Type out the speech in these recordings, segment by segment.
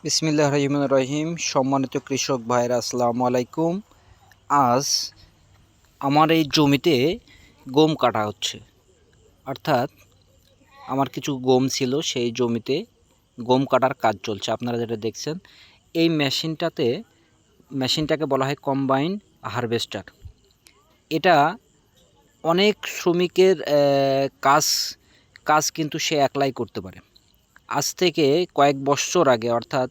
বিসমিল্লাহির রহমানির রহিম। সম্মানিত কৃষক ভাইরা, আসসালামু আলাইকুম। আজ আমার এই জমিতে গম কাটা হচ্ছে, অর্থাৎ আমার কিছু গম ছিল, সেই জমিতে গম কাটার কাজ চলছে। আপনারা যেটা দেখছেন, এই মেশিনটাকে বলা হয় কম্বাইন হারভেস্টার। এটা অনেক শ্রমিকের কাজ কিন্তু সে একলাই করতে পারে। আজ থেকে কয়েক বছর আগে, অর্থাৎ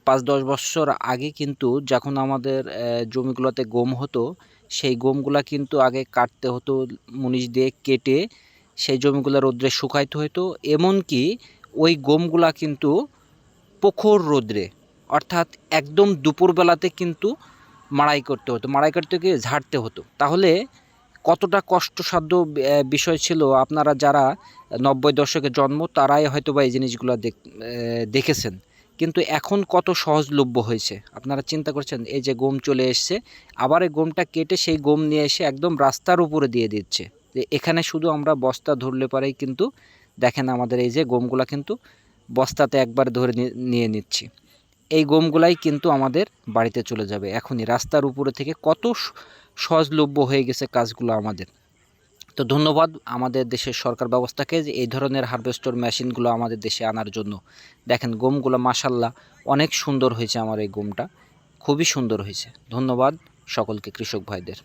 ৫-১০ বছর আগে কিন্তু যখন আমাদের জমিগুলোতে গম হতো, সেই গমগুলা কিন্তু আগে কাটতে হতো, মুনিশ দিয়ে কেটে সেই জমিগুলো রোদ্রে শুকাইতে হতো। এমনকি ওই গমগুলা কিন্তু প্রখর রোদ্রে, অর্থাৎ একদম দুপুরবেলাতে কিন্তু মাড়াই করতে হতো, মাড়াই করতে গিয়ে ঝাড়তে হতো। তাহলে কতটা কষ্টসাধ্য বিষয় ছিল। আপনারা যারা ৯০ দশকে জন্ম, তারাই হয়তো বা এই জিনিসগুলো দেখেছেন। কিন্তু এখন কত সহজলভ্য হয়েছে আপনারা চিন্তা করছেন। এই যে গম চলে এসছে, আবার এই গমটা কেটে সেই গম নিয়ে এসে একদম রাস্তার উপরে দিয়ে দিচ্ছে। যে এখানে শুধু আমরা বস্তা ধরলে পারেই কিন্তু দেখেন আমাদের এই যে গমগুলা কিন্তু বস্তাতে একবার ধরে নিয়ে নিচ্ছি। এই গমগুলাই কিন্তু আমাদের বাড়িতে চলে যাবে এখনই, রাস্তার উপরে থেকে। কত সহজলভ্য হয়ে গেছে কাজগুলো আমাদের। তো ধন্যবাদ আমাদের দেশের সরকার ব্যবস্থাকে যে এই ধরনের হারভেস্টর মেশিনগুলো আমাদের দেশে আনার জন্য। দেখেন গমগুলো মাশাল্লাহ অনেক সুন্দর হয়েছে, আমার এই গমটা খুবই সুন্দর হয়েছে। ধন্যবাদ সকলকে, কৃষক ভাইদের।